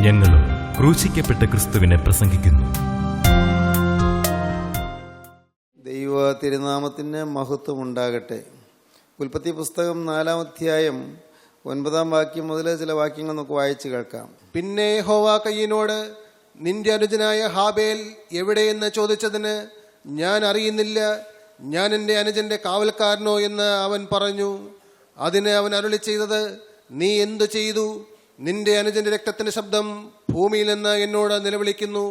ഞങ്ങളും ക്രൂശിക്കപ്പെട്ട ക്രിസ്തുവിനെ പ്രസംഗിക്കുന്നു. ദൈവ തിരുനാമത്തിന് മഹത്വം ഉണ്ടാകട്ടെ. ഉൽപ്പത്തി പുസ്തകം 4-ാം അധ്യായം 9-ാം വാക്യം മുതൽ ചില വാക്യങ്ങൾ നമുക്ക് വായിച്ചു കേൾക്കാം. പിന്നെ യഹോവ കയീനോട്, നിന്റെ അനുജനായ ഹാബേൽ എവിടെയെന്ന് ചോദിച്ചതിന്, ഞാൻ അറിയുന്നില്ല, ഞാൻ എൻ്റെ അനുജന്റെ കാവൽക്കാരനോ എന്ന് അവൻ പറഞ്ഞു. അതിന് അവൻ അരുളി ചെയ്തത്, നീ എന്തു ചെയ്തു? നിന്റെ അനുജന്റെ രക്തത്തിന്റെ ശബ്ദം ഭൂമിയിൽ നിന്ന് എന്നോട് നിലവിളിക്കുന്നു.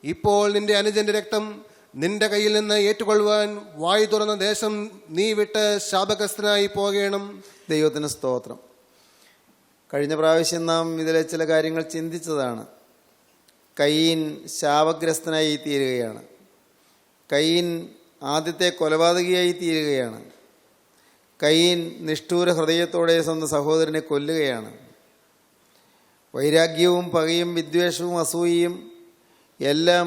ഇപ്പോൾ നിന്റെ അനുജന്റെ രക്തം നിന്റെ കയ്യിൽ നിന്ന് ഏറ്റുകൊള്ളുവാൻ വായു തുറന്ന ദേശം നീ വിട്ട് ശാപഗ്രസ്തനായി പോകണം. ദൈവത്തിന് സ്തോത്രം. കഴിഞ്ഞ പ്രാവശ്യം നാം ഇതിലെ ചില കാര്യങ്ങൾ ചിന്തിച്ചതാണ്. കയീൻ ശാപഗ്രസ്തനായി തീരുകയാണ്. കയീൻ ആദ്യത്തെ കൊലപാതകിയായി തീരുകയാണ്. കയീൻ നിഷ്ഠൂര ഹൃദയത്തോടെ സ്വന്തം സഹോദരനെ കൊല്ലുകയാണ്. വൈരാഗ്യവും പകയും വിദ്വേഷവും അസൂയയും എല്ലാം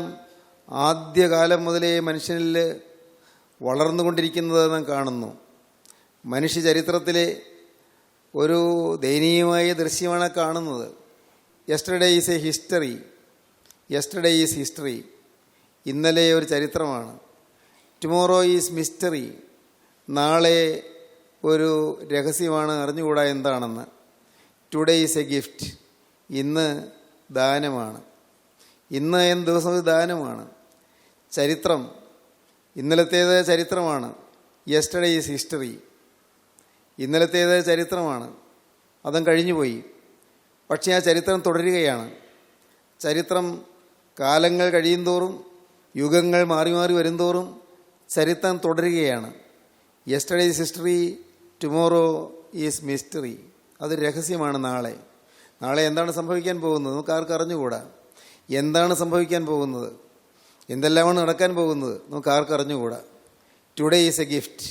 ആദ്യകാലം മുതലേ മനുഷ്യനിൽ വളർന്നുകൊണ്ടിരിക്കുന്നത് നാം കാണുന്നു. മനുഷ്യ ചരിത്രത്തിലെ ഒരു ദയനീയമായ ദൃശ്യമാണ് കാണുന്നത്. Yesterday is A history. Yesterday is history. ഇന്നലെ ഒരു ചരിത്രമാണ്. Tomorrow is mystery. നാളെ ഒരു രഹസ്യമാണ്, അറിഞ്ഞുകൂടാ എന്താണെന്ന്. Today is A gift. ഇന്ന് ദാനമാണ്. ഇന്ന് എന്ന ദിവസം ദാനമാണ്. ചരിത്രം ഇന്നലത്തേത് ചരിത്രമാണ്. Yesterday is history. ഇന്നലത്തേത് ചരിത്രമാണ്, അതും കഴിഞ്ഞുപോയി. പക്ഷേ ആ ചരിത്രം തുടരുകയാണ്. ചരിത്രം കാലങ്ങൾ കഴിയുന്തോറും, യുഗങ്ങൾ മാറി മാറി വരുംതോറും ചരിത്രം തുടരുകയാണ്. Yesterday is history, tomorrow is mystery. അതൊരു രഹസ്യമാണ്. നാളെ എന്താണ് സംഭവിക്കാൻ പോകുന്നത് നമുക്ക് ആർക്കും അറിഞ്ഞുകൂടാ. എന്താണ് സംഭവിക്കാൻ പോകുന്നത്, എന്തെല്ലാമാണ് നടക്കാൻ പോകുന്നത് നമുക്ക് ആർക്കും അറിഞ്ഞുകൂടാ. Today is A gift.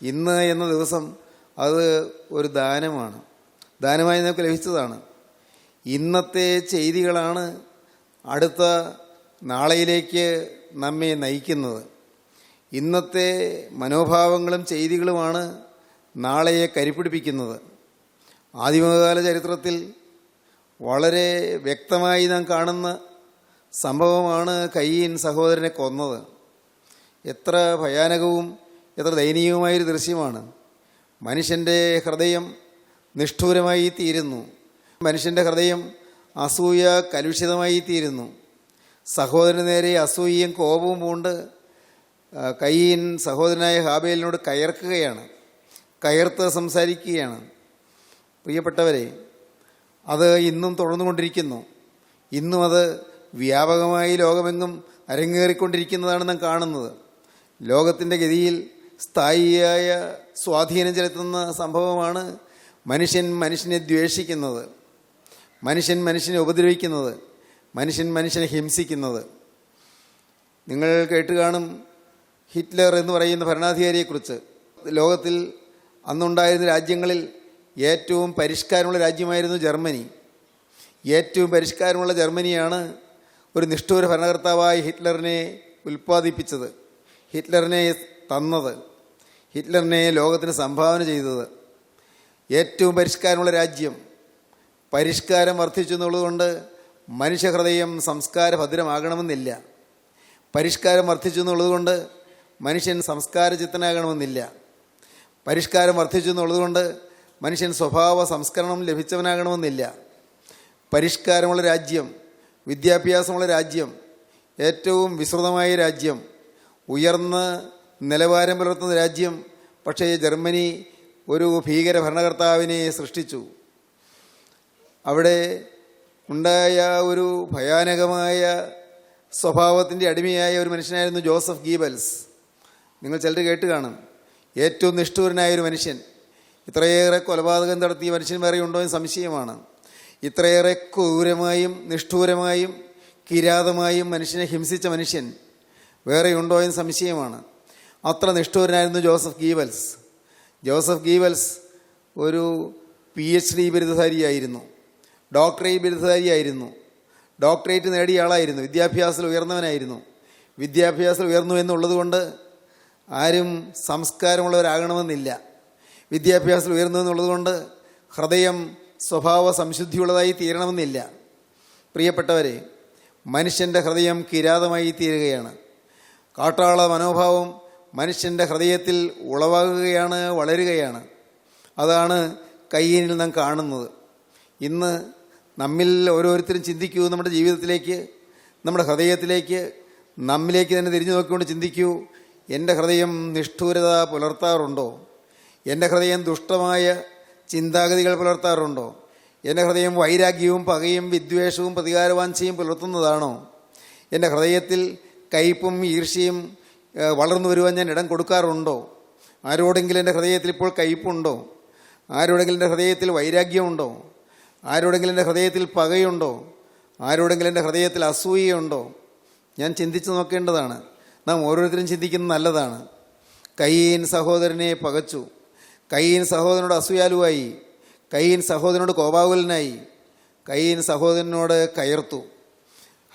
ഇന്ന് എന്ന ദിവസം അത് ഒരു ദാനമാണ്. ദാനമായി നമുക്ക് ലഭിച്ചതാണ്. ഇന്നത്തെ ചെയ്തികളാണ് അടുത്ത നാളെയിലേക്ക് നമ്മെ നയിക്കുന്നത്. ഇന്നത്തെ മനോഭാവങ്ങളും ചെയ്തികളുമാണ് നാളെയെ കരുപിടിപ്പിക്കുന്നത്. ആദിമകാല ചരിത്രത്തിൽ വളരെ വ്യക്തമായി നാം കാണുന്ന സംഭവമാണ് കയീൻ സഹോദരനെ കൊന്നത്. എത്ര ഭയാനകവും എത്ര ദയനീയവുമായൊരു ദൃശ്യമാണ്. മനുഷ്യൻ്റെ ഹൃദയം നിഷ്ഠൂരമായി തീരുന്നു. മനുഷ്യൻ്റെ ഹൃദയം അസൂയ കലുഷിതമായി തീരുന്നു. സഹോദരന് നേരെ അസൂയയും കോപവും പൂണ്ട് കയീൻ സഹോദരനായ ഹാബേലിനോട് കയർത്ത് സംസാരിക്കുകയാണ്. പ്രിയപ്പെട്ടവരെ, അത് ഇന്നും തുടർന്നുകൊണ്ടിരിക്കുന്നു. ഇന്നും അത് വ്യാപകമായി ലോകമെങ്ങും അരങ്ങേറിക്കൊണ്ടിരിക്കുന്നതാണ് നാം കാണുന്നത്. ലോകത്തിൻ്റെ ഗതിയിൽ സ്ഥായിയായ സ്വാധീനം ചെലുത്തുന്ന സംഭവമാണ് മനുഷ്യനെ ദ്വേഷിക്കുന്നത്, മനുഷ്യനെ ഉപദ്രവിക്കുന്നത്, മനുഷ്യനെ ഹിംസിക്കുന്നത്. നിങ്ങൾ കേട്ട് കാണും ഹിറ്റ്ലർ എന്ന് പറയുന്ന ഭരണാധികാരിയെക്കുറിച്ച്. ലോകത്തിൽ അന്നുണ്ടായിരുന്ന രാജ്യങ്ങളിൽ ഏറ്റവും പരിഷ്കാരമുള്ള രാജ്യമായിരുന്നു ജർമ്മനി. ഏറ്റവും പരിഷ്കാരമുള്ള ജർമ്മനിയാണ് ഒരു നിഷ്ഠൂര ഭരണകർത്താവായി ഹിറ്റ്ലറിനെ ഉൽപ്പാദിപ്പിച്ചത്, ഹിറ്റ്ലറിനെ തന്നത്, ഹിറ്റ്ലറിനെ ലോകത്തിന് സംഭാവന ചെയ്തത്. ഏറ്റവും പരിഷ്കാരമുള്ള രാജ്യം. പരിഷ്കാരം വർദ്ധിച്ചു എന്നുള്ളതുകൊണ്ട് മനുഷ്യഹൃദയം സംസ്കാര ഭദ്രമാകണമെന്നില്ല. പരിഷ്കാരം വർദ്ധിച്ചു എന്നുള്ളതുകൊണ്ട് മനുഷ്യൻ സംസ്കാരചിത്തനാകണമെന്നില്ല. പരിഷ്കാരം വർദ്ധിച്ചു എന്നുള്ളതുകൊണ്ട് മനുഷ്യൻ സ്വഭാവ സംസ്കരണം ലഭിച്ചവനാകണമെന്നില്ല. പരിഷ്കാരമുള്ള രാജ്യം, വിദ്യാഭ്യാസമുള്ള രാജ്യം, ഏറ്റവും വിസ്തൃതമായ രാജ്യം, ഉയർന്ന നിലവാരം പുലർത്തുന്ന രാജ്യം. പക്ഷേ ജർമ്മനി ഒരു ഭീകര ഭരണകർത്താവിനെ സൃഷ്ടിച്ചു. അവിടെ ഉണ്ടായ ഒരു ഭയാനകമായ സ്വഭാവത്തിൻ്റെ അടിമയായ ഒരു മനുഷ്യനായിരുന്നു ജോസഫ് ഗീബൽസ്. നിങ്ങൾ ചിലർ കേട്ട് കാണും. ഏറ്റവും നിഷ്ഠൂരനായൊരു മനുഷ്യൻ. ഇത്രയേറെ കൊലപാതകം നടത്തിയ മനുഷ്യൻ വേറെ ഉണ്ടോ എന്ന് സംശയമാണ്. ഇത്രയേറെ ക്രൂരമായും നിഷ്ഠൂരമായും കിരാതമായും മനുഷ്യനെ ഹിംസിച്ച മനുഷ്യൻ വേറെ ഉണ്ടോ എന്ന് സംശയമാണ്. അത്ര നിഷ്ഠൂരനായിരുന്നു ജോസഫ് ഗീബൽസ് ഒരു PhD ബിരുദധാരിയായിരുന്നു, ഡോക്ടറേറ്റ് ബിരുദധാരിയായിരുന്നു. ഡോക്ടറേറ്റ് നേടിയ ആളായിരുന്നു, വിദ്യാഭ്യാസത്തിൽ ഉയർന്നവനായിരുന്നു. വിദ്യാഭ്യാസത്തിൽ ഉയർന്നു എന്നുള്ളത് കൊണ്ട് ആരും സംസ്കാരമുള്ളവരാകണമെന്നില്ല. വിദ്യാഭ്യാസത്തിൽ ഉയർന്നു എന്നുള്ളത് കൊണ്ട് ഹൃദയം സ്വഭാവ സംശുദ്ധിയുള്ളതായി തീരണമെന്നില്ല. പ്രിയപ്പെട്ടവരെ, മനുഷ്യൻ്റെ ഹൃദയം കിരാതമായി തീരുകയാണ്. കാട്ടാള മനോഭാവം മനുഷ്യൻ്റെ ഹൃദയത്തിൽ ഉളവാകുകയാണ്, വളരുകയാണ്. അതാണ് കയ്യനിൽ നാം കാണുന്നത്. ഇന്ന് നമ്മിൽ ഓരോരുത്തരും ചിന്തിക്കൂ, നമ്മുടെ ജീവിതത്തിലേക്ക്, നമ്മുടെ ഹൃദയത്തിലേക്ക്, നമ്മിലേക്ക് തന്നെ തിരിഞ്ഞു നോക്കിക്കൊണ്ട് ചിന്തിക്കൂ. എൻ്റെ ഹൃദയം നിഷ്ഠൂരത പുലർത്താറുണ്ടോ? എൻ്റെ ഹൃദയം ദുഷ്ടമായ ചിന്താഗതികൾ പുലർത്താറുണ്ടോ? എൻ്റെ ഹൃദയം വൈരാഗ്യവും പകയും വിദ്വേഷവും പ്രതികാരവാഞ്ചയും പുലർത്തുന്നതാണോ? എൻ്റെ ഹൃദയത്തിൽ കയ്പും ഈർഷ്യയും വളർന്നു വരുവാൻ ഞാൻ ഇടം കൊടുക്കാറുണ്ടോ? ആരോടെങ്കിലും എൻ്റെ ഹൃദയത്തിൽ ഇപ്പോൾ കയ്പുണ്ടോ? ആരോടെങ്കിലും എൻ്റെ ഹൃദയത്തിൽ വൈരാഗ്യമുണ്ടോ? ആരോടെങ്കിലും എൻ്റെ ഹൃദയത്തിൽ പകയുണ്ടോ? ആരോടെങ്കിലും എൻ്റെ ഹൃദയത്തിൽ അസൂയയുണ്ടോ? ഞാൻ ചിന്തിച്ചു നോക്കേണ്ടതാണ്. നാം ഓരോരുത്തരും ചിന്തിക്കുന്നത് നല്ലതാണ്. കയീൻ സഹോദരനെ പകച്ചു. കയീൻ സഹോദരനോട് അസൂയാലുവായി. കയീൻ സഹോദരനോട് കോപാകുലനായി. കയീൻ സഹോദരനോട് കയർത്തു.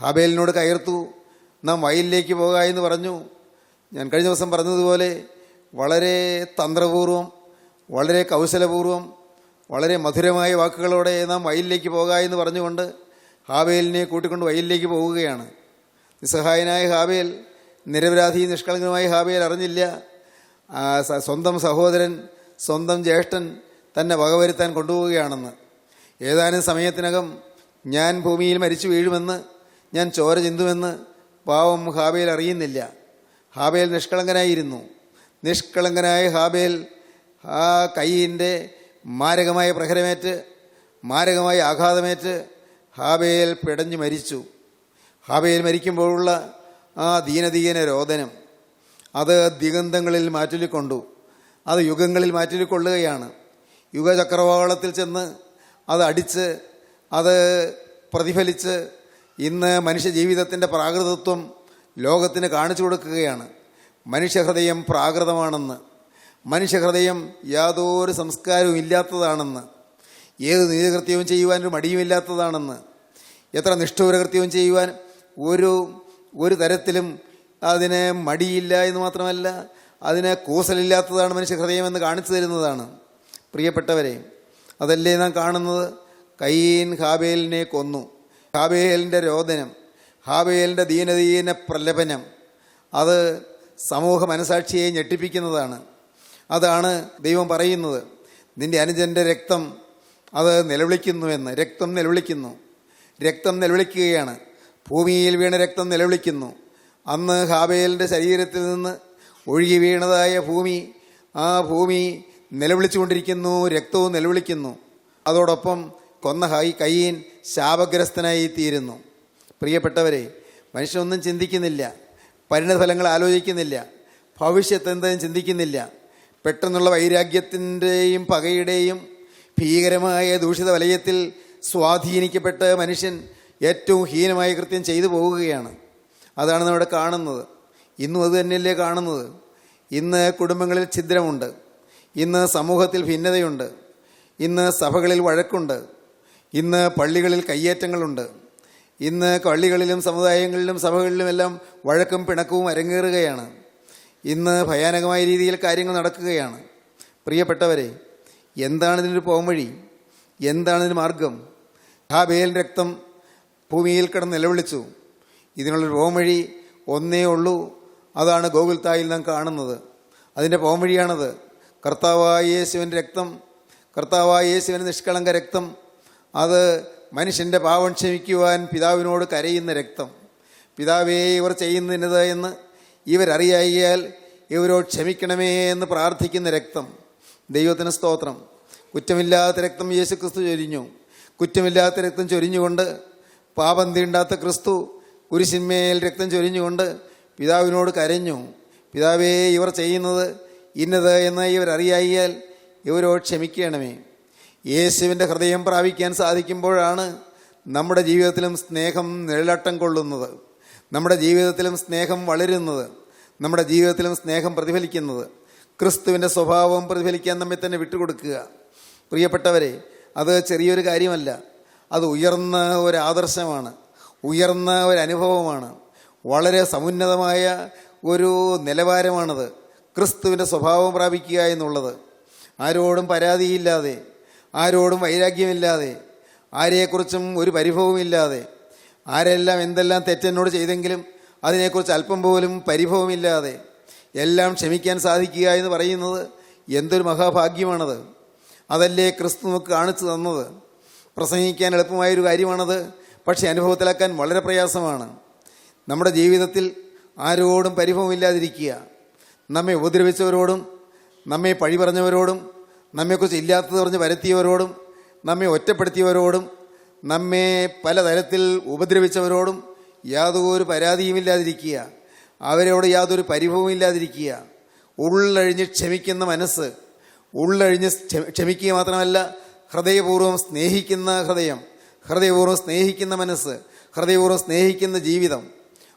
ഹാബേലിനോട് കയർത്തു. നാം വയലിലേക്ക് പോകുക എന്ന് പറഞ്ഞു. ഞാൻ കഴിഞ്ഞ ദിവസം പറഞ്ഞതുപോലെ വളരെ തന്ത്രപൂർവം, വളരെ കൗശലപൂർവം, വളരെ മധുരമായ വാക്കുകളോടെ നാം വയലിലേക്ക് പോകുക എന്ന് പറഞ്ഞുകൊണ്ട് ഹാബേലിനെ കൂട്ടിക്കൊണ്ട് വയലിലേക്ക് പോവുകയാണ്. നിസ്സഹായനായ ഹാബേൽ, നിരപരാധി നിഷ്കളങ്കമായ ഹാബേൽ അറിഞ്ഞില്ല സ്വന്തം സഹോദരൻ, സ്വന്തം ജ്യേഷ്ഠൻ തന്നെ വകവരുത്താൻ കൊണ്ടുപോവുകയാണെന്ന്. ഏതാനും സമയത്തിനകം ഞാൻ ഭൂമിയിൽ മരിച്ചു വീഴുമെന്ന്, ഞാൻ ചോര ചിന്തുമെന്ന് പാവം ഹാബേൽ അറിയുന്നില്ല. ഹാബേൽ നിഷ്കളങ്കനായിരുന്നു. നിഷ്കളങ്കനായ ഹാബേൽ ആ കയ്യിൻ്റെ മാരകമായ പ്രഹരമേറ്റ്, മാരകമായ ആഘാതമേറ്റ് ഹാബേൽ പിടഞ്ഞു മരിച്ചു. ഹാബേൽ മരിക്കുമ്പോഴുള്ള ആ ദീനദീന രോദനം അത് ദിഗന്ധങ്ങളിൽ മാറ്റൊലിക്കൊണ്ടു. അത് യുഗങ്ങളിൽ മാറ്റൊലിക്കൊള്ളുകയാണ്. യുഗചക്രവാളത്തിൽ ചെന്ന് അത് അടിച്ച്, അത് പ്രതിഫലിച്ച് ഇന്ന് മനുഷ്യജീവിതത്തിൻ്റെ പ്രാകൃതത്വം ലോകത്തിന് കാണിച്ചു കൊടുക്കുകയാണ്. മനുഷ്യഹൃദയം പ്രാകൃതമാണെന്ന്, മനുഷ്യഹൃദയം യാതൊരു സംസ്കാരവും ഇല്ലാത്തതാണെന്ന്, ഏത് നീതികൃത്യവും ചെയ്യുവാൻ ഒരു മടിയുമില്ലാത്തതാണെന്ന്, എത്ര നിഷ്ഠൂരകൃത്യവും ചെയ്യുവാൻ ഒരു തരത്തിലും അതിന് മടിയില്ല എന്ന് മാത്രമല്ല, അതിന് കൂസലില്ലാത്തതാണ് മനുഷ്യഹൃദയമെന്ന് കാണിച്ചു തരുന്നതാണ്. പ്രിയപ്പെട്ടവരെ, അതല്ലേ നാം കാണുന്നത്? കയീൻ ഹാബേലിനെ കൊന്നു. ഹാബേലിൻ്റെ രോദനം, ഹാബേലിൻ്റെ ദീനദീന പ്രലപനം അത് സമൂഹ മനസാക്ഷിയെ ഞെട്ടിപ്പിക്കുന്നതാണ്. അതാണ് ദൈവം പറയുന്നത്, നിന്റെ അനുജൻ്റെ രക്തം അത് നിലവിളിക്കുന്നുവെന്ന്. രക്തം നിലവിളിക്കുന്നു, രക്തം നിലവിളിക്കുകയാണ്. ഭൂമിയിൽ വീണ രക്തം നിലവിളിക്കുന്നു. അന്ന് ഹാബേലിൻ്റെ ശരീരത്തിൽ നിന്ന് ഒഴുകി വീണതായ ഭൂമി, ആ ഭൂമി നിലവിളിച്ചുകൊണ്ടിരിക്കുന്നു, രക്തവും നിലവിളിക്കുന്നു. അതോടൊപ്പം കൊന്ന കയീൻ ശാപഗ്രസ്തനായി തീരുന്നു. പ്രിയപ്പെട്ടവരെ, മനുഷ്യനൊന്നും ചിന്തിക്കുന്നില്ല, പരിണതഫലങ്ങൾ ആലോചിക്കുന്നില്ല, ഭവിഷ്യത്ത് എന്തെങ്കിലും ചിന്തിക്കുന്നില്ല. പെട്ടെന്നുള്ള വൈരാഗ്യത്തിൻ്റെയും പകയുടെയും ഭീകരമായ ദൂഷിത വലയത്തിൽ സ്വാധീനിക്കപ്പെട്ട് മനുഷ്യൻ ഏറ്റവും ഹീനമായ കൃത്യം ചെയ്തു പോവുകയാണ്. അതാണ് നമ്മുടെ കാണുന്നത്. ഇന്നും അത് തന്നെയല്ലേ കാണുന്നത്. ഇന്ന് കുടുംബങ്ങളിൽ ഛിദ്രമുണ്ട്, ഇന്ന് സമൂഹത്തിൽ ഭിന്നതയുണ്ട്, ഇന്ന് സഭകളിൽ വഴക്കുണ്ട്, ഇന്ന് പള്ളികളിൽ കയ്യേറ്റങ്ങളുണ്ട്, ഇന്ന് പള്ളികളിലും സമുദായങ്ങളിലും സഭകളിലുമെല്ലാം വഴക്കും പിണക്കവും അരങ്ങേറുകയാണ്. ഇന്ന് ഭയാനകമായ രീതിയിൽ കാര്യങ്ങൾ നടക്കുകയാണ്. പ്രിയപ്പെട്ടവരെ, എന്താണ് ഇതിനൊരു പോംവഴി? എന്താണ് ഇതിന് മാർഗം? ഹാബേൽ രക്തം ഭൂമിയിൽ കിടന്ന് നിലവിളിച്ചു. ഇതിനുള്ളൊരു പോംവഴി ഒന്നേ ഉള്ളൂ. അതാണ് ഗോകുൽത്തായിൽ നാം കാണുന്നത്. അതിൻ്റെ പോംവഴിയാണത്. കർത്താവായ യേശുവിൻ്റെ രക്തം, കർത്താവായ യേശുവിൻ്റെ നിഷ്കളങ്ക രക്തം, അത് മനുഷ്യൻ്റെ പാവം ക്ഷമിക്കുവാൻ പിതാവിനോട് കരയുന്ന രക്തം. പിതാവേ, ഇവർ ചെയ്യുന്നത് എന്ന് ഇവരറിയായാൽ ഇവരോട് ക്ഷമിക്കണമേ എന്ന് പ്രാർത്ഥിക്കുന്ന രക്തം. ദൈവത്തിന് സ്തോത്രം. കുറ്റമില്ലാത്ത രക്തം യേശുക്രിസ്തു ചൊരിഞ്ഞു. കുറ്റമില്ലാത്ത രക്തം ചൊരിഞ്ഞുകൊണ്ട്, പാപം തീണ്ടാത്ത ക്രിസ്തു കുരിശിന്മേൽ രക്തം ചൊരിഞ്ഞുകൊണ്ട് പിതാവിനോട് കരഞ്ഞു. പിതാവേ, ഇവർ ചെയ്യുന്നത് ഇന്നത് എന്ന് ഇവരറിയായാൽ ഇവരോട് ക്ഷമിക്കണമേ. യേശുവിൻ്റെ ഹൃദയം പ്രാപിക്കാൻ സാധിക്കുമ്പോഴാണ് നമ്മുടെ ജീവിതത്തിലും സ്നേഹം നിഴലാട്ടം കൊള്ളുന്നത്, നമ്മുടെ ജീവിതത്തിലും സ്നേഹം വളരുന്നത്, നമ്മുടെ ജീവിതത്തിലും സ്നേഹം പ്രതിഫലിക്കുന്നത്. ക്രിസ്തുവിൻ്റെ സ്വഭാവം പ്രതിഫലിക്കാൻ നമ്മെ തന്നെ വിട്ടുകൊടുക്കുക. പ്രിയപ്പെട്ടവരെ, അത് ചെറിയൊരു കാര്യമല്ല, അത് ഉയർന്ന ഒരു ആദർശമാണ്, ഉയർന്ന ഒരു അനുഭവമാണ്. വളരെ സമുന്നതമായ ഒരു നിലവാരമാണത്. ക്രിസ്തുവിൻ്റെ സ്വഭാവം പ്രാപിക്കുക എന്നുള്ളത്. ആരോടും പരാതിയില്ലാതെ, ആരോടും വൈരാഗ്യമില്ലാതെ, ആരെക്കുറിച്ചും ഒരു പരിഭവമില്ലാതെ, ആരെല്ലാം എന്തെല്ലാം തെറ്റെന്നോട് ചെയ്തെങ്കിലും അതിനെക്കുറിച്ച് അല്പം പോലും പരിഭവമില്ലാതെ എല്ലാം ക്ഷമിക്കാൻ സാധിക്കുക എന്ന് പറയുന്നത് എന്തൊരു മഹാഭാഗ്യമാണത്. അതല്ലേ ക്രിസ്തു നമുക്ക് കാണിച്ചു തന്നത്. പ്രസംഗിക്കാൻ എളുപ്പമായൊരു കാര്യമാണത്, പക്ഷേ അനുഭവത്തിലാക്കാൻ വളരെ പ്രയാസമാണ്. നമ്മുടെ ജീവിതത്തിൽ ആരോടും പരിഭവമില്ലാതിരിക്കുക, നമ്മെ ഉപദ്രവിച്ചവരോടും, നമ്മെ പഴി പറഞ്ഞവരോടും, നമ്മെക്കുറിച്ച് ഇല്ലാത്തത് പറഞ്ഞ് വരുത്തിയവരോടും, നമ്മെ ഒറ്റപ്പെടുത്തിയവരോടും, നമ്മെ പലതരത്തിൽ ഉപദ്രവിച്ചവരോടും യാതൊരു പരാതിയുമില്ലാതിരിക്കുക, അവരോട് യാതൊരു പരിഭവവും ഇല്ലാതിരിക്കുക. ഉള്ളഴിഞ്ഞ് ക്ഷമിക്കുന്ന മനസ്സ്, ഉള്ളഴിഞ്ഞ് ക്ഷമിക്കുക മാത്രമല്ല, ഹൃദയപൂർവ്വം സ്നേഹിക്കുന്ന ഹൃദയം, ഹൃദയപൂർവ്വം സ്നേഹിക്കുന്ന മനസ്സ്, ഹൃദയപൂർവ്വം സ്നേഹിക്കുന്ന ജീവിതം,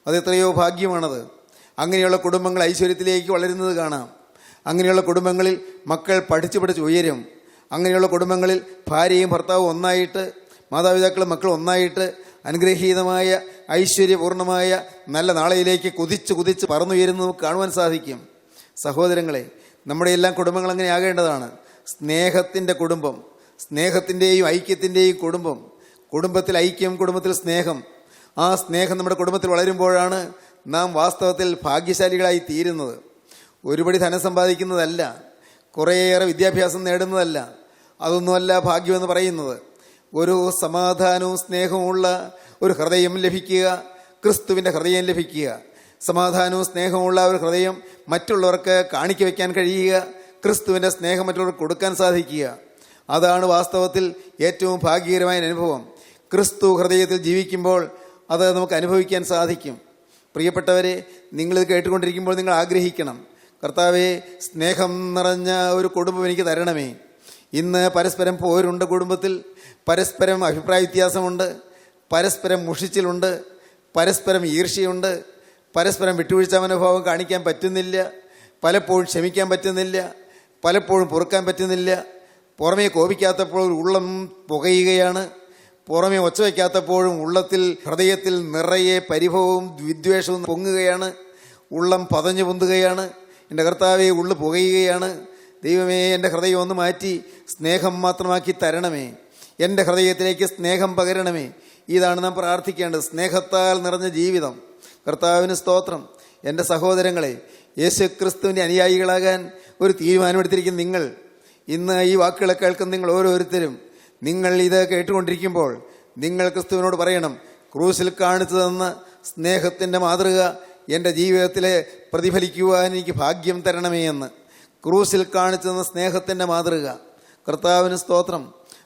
അതെത്രയോ ഭാഗ്യമാണത്. അങ്ങനെയുള്ള കുടുംബങ്ങൾ ഐശ്വര്യത്തിലേക്ക് വളരുന്നത് കാണാം. അങ്ങനെയുള്ള കുടുംബങ്ങളിൽ മക്കൾ പഠിച്ച് ഉയരും. അങ്ങനെയുള്ള കുടുംബങ്ങളിൽ ഭാര്യയും ഭർത്താവും ഒന്നായിട്ട്, മാതാപിതാക്കളും മക്കളും ഒന്നായിട്ട് അനുഗ്രഹീതമായ ഐശ്വര്യപൂർണമായ നല്ല നാളെയിലേക്ക് കുതിച്ച് പറന്നുയരുന്നത് നമുക്ക് കാണുവാൻ സാധിക്കും. സഹോദരങ്ങളെ, നമ്മുടെ എല്ലാം കുടുംബങ്ങൾ അങ്ങനെ ആകേണ്ടതാണ്. സ്നേഹത്തിൻ്റെ കുടുംബം, സ്നേഹത്തിൻ്റെയും ഐക്യത്തിൻ്റെയും കുടുംബം. കുടുംബത്തിൽ ഐക്യം, കുടുംബത്തിൽ സ്നേഹം. ആ സ്നേഹം നമ്മുടെ കുടുംബത്തിൽ വളരുമ്പോഴാണ് നാം വാസ്തവത്തിൽ ഭാഗ്യശാലികളായി തീരുന്നത്. ഒരുപടി ധനം സമ്പാദിക്കുന്നതല്ല, കുറേയേറെ വിദ്യാഭ്യാസം നേടുന്നതല്ല, അതൊന്നുമല്ല ഭാഗ്യമെന്ന് പറയുന്നത്. ഒരു സമാധാനവും സ്നേഹവുമുള്ള ഒരു ഹൃദയം ലഭിക്കുക, ക്രിസ്തുവിൻ്റെ ഹൃദയം ലഭിക്കുക. സമാധാനവും സ്നേഹമുള്ള ഒരു ഹൃദയം മറ്റുള്ളവർക്ക് കാണിച്ചു വയ്ക്കാൻ കഴിയുക, ക്രിസ്തുവിൻ്റെ സ്നേഹം മറ്റുള്ളവർക്ക് കൊടുക്കാൻ സാധിക്കുക. അതാണ് വാസ്തവത്തിൽ ഏറ്റവും ഭാഗ്യകരമായ അനുഭവം. ക്രിസ്തു ഹൃദയത്തിൽ ജീവിക്കുമ്പോൾ അത് നമുക്ക് അനുഭവിക്കാൻ സാധിക്കും. പ്രിയപ്പെട്ടവരെ, നിങ്ങളിത് കേട്ടുകൊണ്ടിരിക്കുമ്പോൾ നിങ്ങൾ ആഗ്രഹിക്കണം, കർത്താവേ, സ്നേഹം നിറഞ്ഞ ഒരു കുടുംബം എനിക്ക് തരണമേ. ഇന്ന് പരസ്പരം പോരുണ്ട്, കുടുംബത്തിൽ പരസ്പരം അഭിപ്രായ വ്യത്യാസമുണ്ട്, പരസ്പരം മുഷിച്ചിലുണ്ട്, പരസ്പരം ഈർഷ്യയുണ്ട്, പരസ്പരം വിട്ടുവീഴ്ച മനോഭാവം കാണിക്കാൻ പറ്റുന്നില്ല, പലപ്പോഴും ക്ഷമിക്കാൻ പറ്റുന്നില്ല, പലപ്പോഴും പൊറുക്കാൻ പറ്റുന്നില്ല. പുറമേ കോപിക്കാത്തപ്പോൾ ഉള്ളം പുകയുകയാണ്, പുറമേ ഒച്ച വയ്ക്കാത്തപ്പോഴും ഉള്ളത്തിൽ, ഹൃദയത്തിൽ നിറയെ പരിഭവവും വിദ്വേഷവും പൊങ്ങുകയാണ്, ഉള്ളം പതഞ്ഞു പൊന്തുകയാണ്. എൻ്റെ കർത്താവെ, ഉള്ളു പുകയുകയാണ്. ദൈവമേ, എൻ്റെ ഹൃദയം ഒന്ന് മാറ്റി സ്നേഹം മാത്രമാക്കി തരണമേ, എൻ്റെ ഹൃദയത്തിലേക്ക് സ്നേഹം പകരണമേ. ഇതാണ് നാം പ്രാർത്ഥിക്കേണ്ടത്, സ്നേഹത്താൽ നിറഞ്ഞ ജീവിതം. കർത്താവിന് സ്തോത്രം. എൻ്റെ സഹോദരങ്ങളെ, യേശു ക്രിസ്തുവിൻ്റെ അനുയായികളാകാൻ ഒരു തീരുമാനമെടുത്തിരിക്കുന്ന നിങ്ങൾ, ഇന്ന് ഈ വാക്കുകളെ കേൾക്കുന്ന നിങ്ങൾ ഓരോരുത്തരും, നിങ്ങൾ ഇത് കേട്ടുകൊണ്ടിരിക്കുമ്പോൾ നിങ്ങൾ ക്രിസ്തുവിനോട് പറയണം, ക്രൂശിൽ കാണിച്ചു തന്ന സ്നേഹത്തിൻ്റെ മാതൃക എൻ്റെ ജീവിതത്തിൽ പ്രതിഫലിക്കുവാൻ എനിക്ക് ഭാഗ്യം തരണമേ എന്ന്. ക്രൂശിൽ കാണിച്ചു തന്ന സ്നേഹത്തിൻ്റെ മാതൃക. കർത്താവിന് സ്തോത്രം.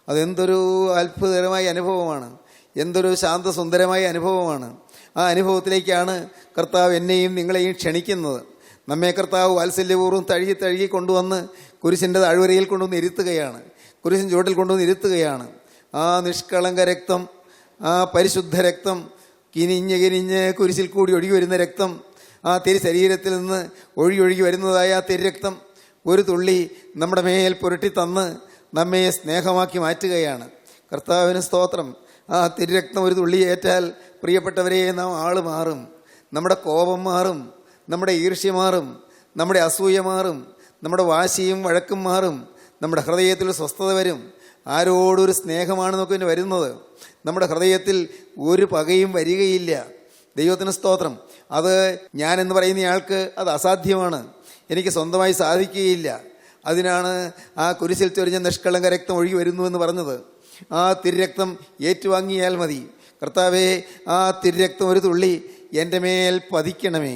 അതെന്തൊരു അത്ഭുതകരമായ അനുഭവമാണ്, എന്തൊരു ശാന്തസുന്ദരമായ അനുഭവമാണ്. ആ അനുഭവത്തിലേക്കാണ് കർത്താവ് എന്നെയും നിങ്ങളെയും ക്ഷണിക്കുന്നത്. നമ്മെ കർത്താവ് വാത്സല്യപൂർവ്വം തഴുകി കൊണ്ടുവന്ന് കുരിശിൻ്റെ താഴ്വരയിൽ കൊണ്ടുവന്ന് ഇരുത്തുകയാണ്, കുരിശിൻ ചുവട്ടിൽ കൊണ്ടുവന്ന് ഇരുത്തുകയാണ്. ആ നിഷ്കളങ്ക രക്തം, ആ പരിശുദ്ധ രക്തം, കിനിഞ്ഞ് കുരിശിൽ കൂടി ഒഴുകി വരുന്ന രക്തം, ആ തിരു ശരീരത്തിൽ നിന്ന് ഒഴുകി വരുന്നതായ ആ തിരുരക്തം ഒരു തുള്ളി നമ്മുടെ മേൽ പുരട്ടി തന്ന് നമ്മെ സ്നേഹമാക്കി മാറ്റുകയാണ്. കർത്താവിന് സ്തോത്രം. ആ തിരുരക്തം ഒരു തുള്ളി ഏറ്റാൽ പ്രിയപ്പെട്ടവരെ, നാം ആള് മാറും, നമ്മുടെ കോപം മാറും, നമ്മുടെ ഈർഷ്യ മാറും, നമ്മുടെ അസൂയ മാറും, നമ്മുടെ വാശിയും വഴക്കും മാറും, നമ്മുടെ ഹൃദയത്തിൽ സ്വസ്ഥത വരും. ആരോടൊരു സ്നേഹമാണ് നമുക്ക് പിന്നെ വരുന്നത്. നമ്മുടെ ഹൃദയത്തിൽ ഒരു പകയും വരികയില്ല. ദൈവത്തിന് സ്തോത്രം. അത് ഞാനെന്ന് പറയുന്നയാൾക്ക് അത് അസാധ്യമാണ്, എനിക്ക് സ്വന്തമായി സാധിക്കുകയില്ല. അതിനാണ് ആ കുരിശിൽ ചൊരിഞ്ഞ നിഷ്കളങ്ക രക്തം ഒഴുകി വരുന്നുവെന്ന് പറഞ്ഞത്. ആ തിരുരക്തം ഏറ്റുവാങ്ങിയാൽ മതി. കർത്താവേ, ആ തിരുരക്തം ഒരു തുള്ളി എൻ്റെ മേൽ പതിക്കണമേ.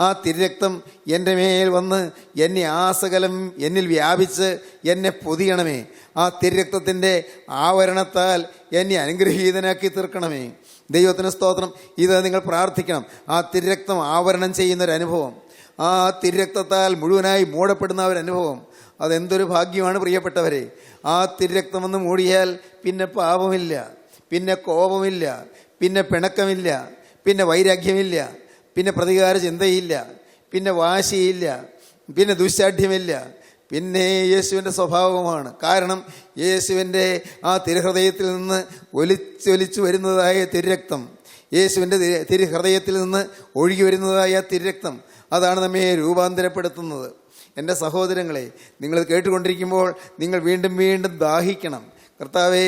ആ തിരുരക്തം എൻ്റെ മേൽ വന്ന് എന്നെ ആസകലം എന്നിൽ വ്യാപിച്ച് എന്നെ പൊതിയണമേ. ആ തിരുരക്തത്തിൻ്റെ ആവരണത്താൽ എന്നെ അനുഗ്രഹീതനാക്കി തീർക്കണമേ. ദൈവത്തിന് സ്തോത്രം. ഇത് നിങ്ങൾ പ്രാർത്ഥിക്കണം. ആ തിരുരക്തം ആവരണം ചെയ്യുന്നൊരനുഭവം, ആ തിരുരക്തത്താൽ മുഴുവനായി മൂടപ്പെടുന്ന ഒരനുഭവം, അതെന്തൊരു ഭാഗ്യമാണ് പ്രിയപ്പെട്ടവരെ. ആ തിരുരക്തം ഒന്ന് മൂടിയാൽ പിന്നെ പാപമില്ല, പിന്നെ കോപമില്ല, പിന്നെ പിണക്കമില്ല, പിന്നെ വൈരാഗ്യമില്ല, പിന്നെ പ്രതികാര ചിന്തയില്ല, പിന്നെ വാശിയില്ല, പിന്നെ ദുശ്ശാഠ്യമില്ല. പിന്നെ യേശുവിൻ്റെ സ്വഭാവമാണ്. കാരണം യേശുവിൻ്റെ ആ തിരുഹൃദയത്തിൽ നിന്ന് ഒലിച്ചൊലിച്ചു വരുന്നതായ തിരുരക്തം, യേശുവിൻ്റെ തിരുഹൃദയത്തിൽ നിന്ന് ഒഴുകി വരുന്നതായ തിരുരക്തം അതാണ് നമ്മെ രൂപാന്തരപ്പെടുത്തുന്നത്. എൻ്റെ സഹോദരങ്ങളെ, നിങ്ങൾ കേട്ടുകൊണ്ടിരിക്കുമ്പോൾ നിങ്ങൾ വീണ്ടും വീണ്ടും ദാഹിക്കണം. കർത്താവേ,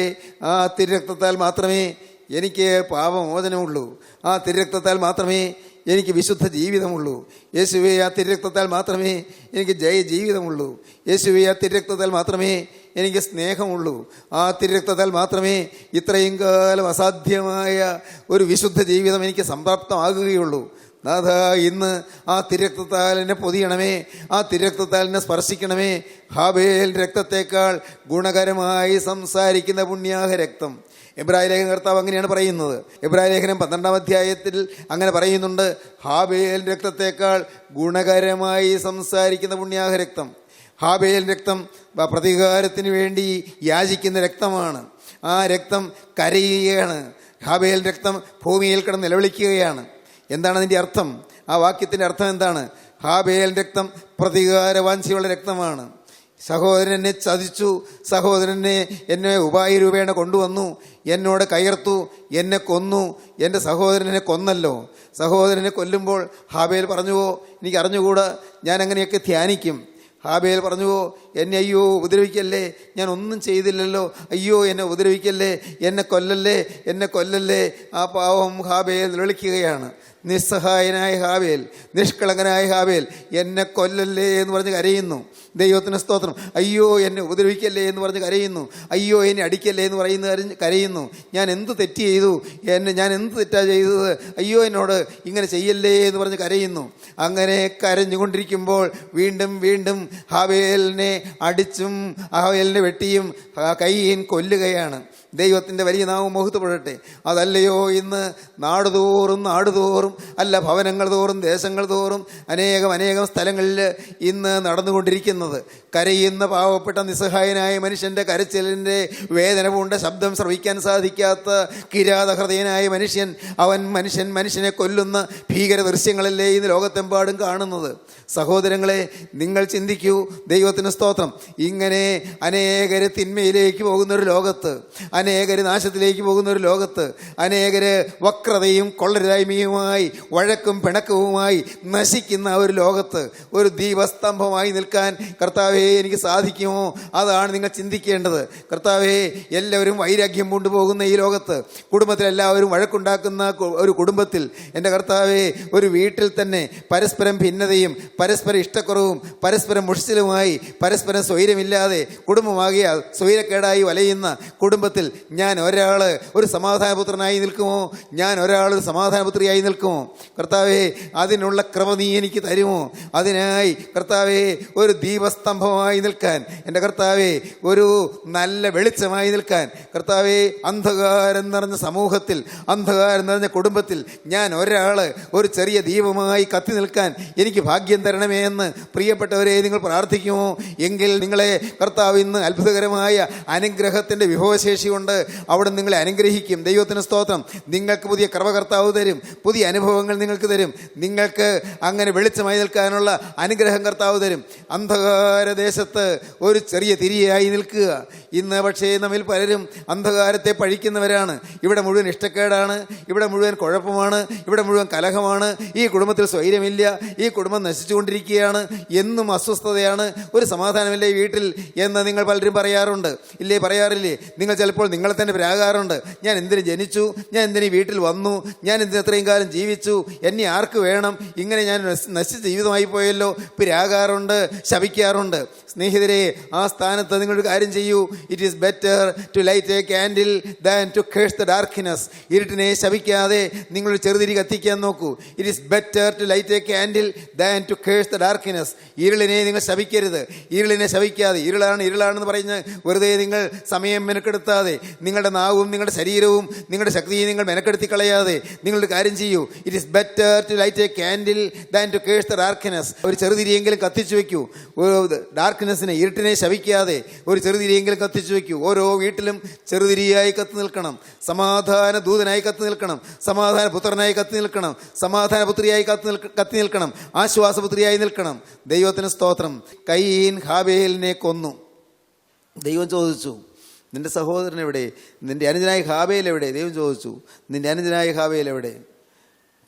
ആ തിരുരക്തത്താൽ മാത്രമേ എനിക്ക് പാപമോചനമുള്ളൂ. ആ തിരുരക്തത്താൽ മാത്രമേ എനിക്ക് വിശുദ്ധ ജീവിതമുള്ളൂ. യേശുവേ, ആ തിരുരക്തത്താൽ മാത്രമേ എനിക്ക് ജീവിതമുള്ളൂ. യേശുവേ, ആ തിരുരക്തത്താൽ മാത്രമേ എനിക്ക് സ്നേഹമുള്ളൂ. ആ തിരുരക്തത്താൽ മാത്രമേ ഇത്രയും കാലം അസാധ്യമായ ഒരു വിശുദ്ധ ജീവിതം എനിക്ക് സംപ്രാപ്തമാകുകയുള്ളൂ. നാഥ, ഇന്ന് ആ തിരുരക്തത്താൽ എന്നെ പൊതിയണമേ, ആ തിരുരക്തത്താൽ എന്നെ സ്പർശിക്കണമേ. ഹാബേൽ രക്തത്തേക്കാൾ ഗുണകരമായി സംസാരിക്കുന്ന പുണ്യാഹ രക്തം. എബ്രായ ലേഖന കർത്താവ് അങ്ങനെയാണ് പറയുന്നത്. എബ്രായ ലേഖനം 12-ാം അധ്യായത്തിൽ അങ്ങനെ പറയുന്നുണ്ട്, ഹാബേൽ രക്തത്തേക്കാൾ ഗുണകരമായി സംസാരിക്കുന്ന പുണ്യാഹ രക്തം. ഹാബേൽ രക്തം പ്രതികാരത്തിന് വേണ്ടി യാചിക്കുന്ന രക്തമാണ്. ആ രക്തം കരയുകയാണ്. ഹാബേൽ രക്തം ഭൂമിയിൽ കിടന്ന് നിലവിളിക്കുകയാണ്. എന്താണ് അതിൻ്റെ അർത്ഥം? ആ വാക്യത്തിൻ്റെ അർത്ഥം എന്താണ്? ഹാബേൽ രക്തം പ്രതികാരവാഞ്ചിയുള്ള രക്തമാണ്. സഹോദരൻ എന്നെ ചതിച്ചു, സഹോദരനെ എന്നെ ഉപായ രൂപേണ കൊണ്ടുവന്നു, എന്നോട് കയർത്തു, എന്നെ കൊന്നു. എൻ്റെ സഹോദരനെ കൊന്നല്ലോ. സഹോദരനെ കൊല്ലുമ്പോൾ ഹാബേൽ പറഞ്ഞുവോ, എനിക്ക് അറിഞ്ഞുകൂടാ, ഞാൻ അങ്ങനെയൊക്കെ ധ്യാനിക്കും. ഹാബേൽ പറഞ്ഞുവോ, എന്നെ അയ്യോ ഉപദ്രവിക്കല്ലേ, ഞാൻ ഒന്നും ചെയ്തില്ലല്ലോ, അയ്യോ എന്നെ ഉപദ്രവിക്കല്ലേ, എന്നെ കൊല്ലല്ലേ, എന്നെ കൊല്ലല്ലേ. ആ പാവം ഹാബേൽ വിളിക്കുകയാണ്. നിസ്സഹായനായ ഹാബേൽ, നിഷ്കളങ്കനായ ഹാബേൽ എന്നെ കൊല്ലല്ലേ എന്ന് പറഞ്ഞ് കരയുന്നു. ദൈവത്തിന് സ്തോത്രം. അയ്യോ എന്നെ ഉപദ്രവിക്കല്ലേ എന്ന് പറഞ്ഞ് കരയുന്നു. അയ്യോ എന്നെ അടിക്കല്ലേ എന്ന് പറയുന്ന കരയുന്നു. ഞാൻ എന്ത് തെറ്റ് ചെയ്തു, ഞാൻ എന്ത് തെറ്റാ ചെയ്തത്, അയ്യോ എന്നോട് ഇങ്ങനെ ചെയ്യല്ലേ എന്ന് പറഞ്ഞ് കരയുന്നു. അങ്ങനെ കരഞ്ഞുകൊണ്ടിരിക്കുമ്പോൾ വീണ്ടും വീണ്ടും ഹാബേലിനെ അടിച്ചും ഹാബേലിനെ വെട്ടിയും കയീൻ കൊല്ലുകയാണ്. ദൈവത്തിൻ്റെ വലിയ നാമം മഹത്വപ്പെടട്ടെ. അതല്ലയോ ഇന്ന് നാടുതോറും അല്ല ഭവനങ്ങൾ തോറും ദേശങ്ങൾ തോറും അനേകം സ്ഥലങ്ങളിൽ ഇന്ന് നടന്നുകൊണ്ടിരിക്കുന്നത്. കരയുന്ന പാവപ്പെട്ട നിസ്സഹായനായ മനുഷ്യൻ്റെ കരച്ചിലിൻ്റെ വേദന പൂണ്ട ശബ്ദം ശ്രവിക്കാൻ സാധിക്കാത്ത കിരാതഹൃദയനായ മനുഷ്യൻ, അവൻ മനുഷ്യനെ കൊല്ലുന്ന ഭീകര ദൃശ്യങ്ങളല്ലേ ഇന്ന് ലോകത്തെമ്പാടും കാണുന്നത്. സഹോദരങ്ങളെ, നിങ്ങൾ ചിന്തിക്കൂ. ദൈവത്തിന് സ്തോത്രം. ഇങ്ങനെ അനേകര് തിന്മയിലേക്ക് പോകുന്നൊരു ലോകത്ത്, അനേകര് നാശത്തിലേക്ക് പോകുന്നൊരു ലോകത്ത്, അനേകര് വക്രതയും കൊള്ളരുതായ്മയുമായി വഴക്കും പിണക്കവുമായി നശിക്കുന്ന ഒരു ലോകത്ത് ഒരു ദീപസ്തംഭമായി നിൽക്കാൻ കർത്താവേ എനിക്ക് സാധിക്കുമോ? അതാണ് നിങ്ങൾ ചിന്തിക്കേണ്ടത്. കർത്താവേ, എല്ലാവരും വൈരാഗ്യം കൊണ്ടുപോകുന്ന ഈ ലോകത്ത്, കുടുംബത്തിലെല്ലാവരും വഴക്കുണ്ടാക്കുന്ന ഒരു കുടുംബത്തിൽ, എൻ്റെ കർത്താവേ, ഒരു വീട്ടിൽ തന്നെ പരസ്പരം ഭിന്നതയും പരസ്പര ഇഷ്ടക്കുറവും പരസ്പരം മുഷിച്ചിലുമായി പരസ്പരം സ്വൈരമില്ലാതെ കുടുംബമാകിയാൽ സ്വൈരക്കേടായി വലയുന്ന കുടുംബത്തിൽ ഞാൻ ഒരാൾ ഒരു സമാധാനപുത്രനായി നിൽക്കുമോ? ഞാൻ ഒരാൾ ഒരു സമാധാനപുത്രിയായി നിൽക്കുമോ? കർത്താവേ, അതിനുള്ള കൃപ നീ എനിക്ക് തരുമോ? അതിനായി കർത്താവേ, ഒരു ദീപസ്തംഭമായി നിൽക്കാൻ, എൻ്റെ കർത്താവേ, ഒരു നല്ല വെളിച്ചമായി നിൽക്കാൻ, കർത്താവേ, അന്ധകാരം നിറഞ്ഞ സമൂഹത്തിൽ, അന്ധകാരം നിറഞ്ഞ കുടുംബത്തിൽ ഞാൻ ഒരാൾ ഒരു ചെറിയ ദീപമായി കത്തി നിൽക്കാൻ എനിക്ക് ഭാഗ്യം തരണമേ എന്ന് പ്രിയപ്പെട്ടവരെ നിങ്ങൾ പ്രാർത്ഥിക്കുമോ? എങ്കിൽ നിങ്ങളെ കർത്താവ് ഇന്ന് അത്ഭുതകരമായ അനുഗ്രഹത്തിൻ്റെ വിഭവശേഷി കൊണ്ട് അവിടെ നിങ്ങളെ അനുഗ്രഹിക്കും. ദൈവത്തിന് സ്തോത്രം. നിങ്ങൾക്ക് പുതിയ കൃപ കർത്താവ് തരും, പുതിയ അനുഭവങ്ങൾ നിങ്ങൾക്ക് തരും, നിങ്ങൾക്ക് അങ്ങനെ വെളിച്ചമായി നിൽക്കാനുള്ള അനുഗ്രഹം കർത്താവ് തരും. അന്ധകാരദേശത്ത് ഒരു ചെറിയ തിരിയായി നിൽക്കുക. ഇന്ന് പക്ഷേ നമ്മിൽ പലരും അന്ധകാരത്തെ പഴിക്കുന്നവരാണ്. ഇവിടെ മുഴുവൻ ഇഷ്ടക്കേടാണ്, ഇവിടെ മുഴുവൻ കുഴപ്പമാണ്, ഇവിടെ മുഴുവൻ കലഹമാണ്, ഈ കുടുംബത്തിൽ സ്വൈര്യമില്ല, ഈ കുടുംബം നശിച്ചുകൊണ്ടിരിക്കുകയാണ്, എന്നും അസ്വസ്ഥതയാണ്, ഒരു സമാധാനമില്ല ഈ വീട്ടിൽ എന്ന് നിങ്ങൾ പലരും പറയാറുണ്ട്. ഇല്ലേ, പറയാറില്ലേ? നിങ്ങൾ ചിലപ്പോൾ നിങ്ങളെ തന്നെ പ്രാകാറുണ്ട്. ഞാൻ എന്തിന് ജനിച്ചു, ഞാൻ എന്തിന് വീട്ടിൽ വന്നു, ഞാൻ എന്തിന് എത്രയും കാലം ജീവിച്ചു, എന്നെ ആർക്ക് വേണം, ഇങ്ങനെ ഞാൻ നശിച്ച ജീവിതമായി പോയല്ലോ, പ്രാകാറുണ്ട്, ശപിക്കാറുണ്ട്. സ്നേഹിതരെ, ആ സ്ഥാനത്ത് നിങ്ങളൊരു കാര്യം ചെയ്യൂ. It is better to light a candle than to curse the darkness. ഇരുട്ടിനെ ശപിക്കാതെ നിങ്ങളൊരു ചെറുതിരി കത്തിക്കാൻ നോക്കൂ. It is better to light a candle than to curse the darkness. ഇരുളിനെ നിങ്ങൾ ശപിക്കരുത്. ഇരുളിനെ ശപിക്കാതെ, ഇരുളാണെന്ന് പറഞ്ഞ് വെറുതെ നിങ്ങൾ സമയം മെനക്കെടുത്താതെ, നിങ്ങളുടെ നാവും നിങ്ങളുടെ ശരീരവും നിങ്ങളുടെ ശക്തിയും നിങ്ങൾ മെനക്കെടുത്തി കളയാതെ നിങ്ങളൊരു കാര്യം ചെയ്യൂ. It is better to light a candle than to curse the darkness. ഒരു ചെറുതിരിയെങ്കിലും കത്തിച്ചു വയ്ക്കൂ. ഡാർക്ക്നെസ്സിനെ, ഇരുട്ടിനെ ശപിക്കാതെ ഒരു ചെറുതിരിയെങ്കിലും കത്തിച്ചു വയ്ക്കൂ. ഓരോ വീട്ടിലും ചെറുതിരിയായി കത്തി നിൽക്കണം, സമാധാന ദൂതനായി കത്തി നിൽക്കണം, സമാധാന പുത്രനായി കത്തി നിൽക്കണം, സമാധാന പുത്രിയായി കത്തി നിൽക്കണം, ആശ്വാസപുത്രിയായി നിൽക്കണം. ദൈവത്തിന് സ്തോത്രം. കയീൻ ഹാബേലിനെ കൊന്നു. ദൈവം ചോദിച്ചു, നിന്റെ സഹോദരൻ എവിടെ? നിന്റെ അനുജനായ ഹാബേൽ എവിടെ? ദൈവം ചോദിച്ചു, നിന്റെ അനുജനായ ഹാബേൽ എവിടെ?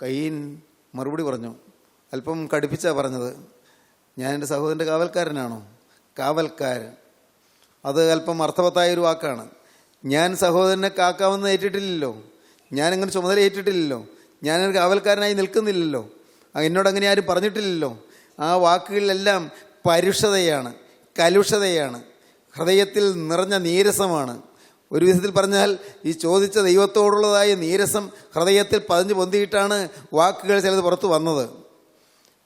കയീൻ മറുപടി പറഞ്ഞു, അല്പം കടുപ്പിച്ചാണ് പറഞ്ഞത്, ഞാൻ എൻ്റെ സഹോദരൻ്റെ കാവൽക്കാരനാണോ? കാവൽക്കാരൻ, അത് അല്പം അർത്ഥവത്തായൊരു വാക്കാണ്. ഞാൻ സഹോദരനെ കാക്കാമെന്ന് ഏറ്റിട്ടില്ലല്ലോ, ഞാനങ്ങനെ ചുമതല ഏറ്റിട്ടില്ലല്ലോ, ഞാനൊരു കാവൽക്കാരനായി നിൽക്കുന്നില്ലല്ലോ, എന്നോട് അങ്ങനെ ആരും പറഞ്ഞിട്ടില്ലല്ലോ. ആ വാക്കുകളിലെല്ലാം പരുഷതയാണ്, കലുഷതയാണ്, ഹൃദയത്തിൽ നിറഞ്ഞ നീരസമാണ്. ഒരു വിധത്തിൽ പറഞ്ഞാൽ ഈ ചോദിച്ച ദൈവത്തോടുള്ളതായ നീരസം ഹൃദയത്തിൽ പതിഞ്ഞു പൊന്തിയിട്ടാണ് വാക്കുകൾ ചിലത് പുറത്തു വന്നത്.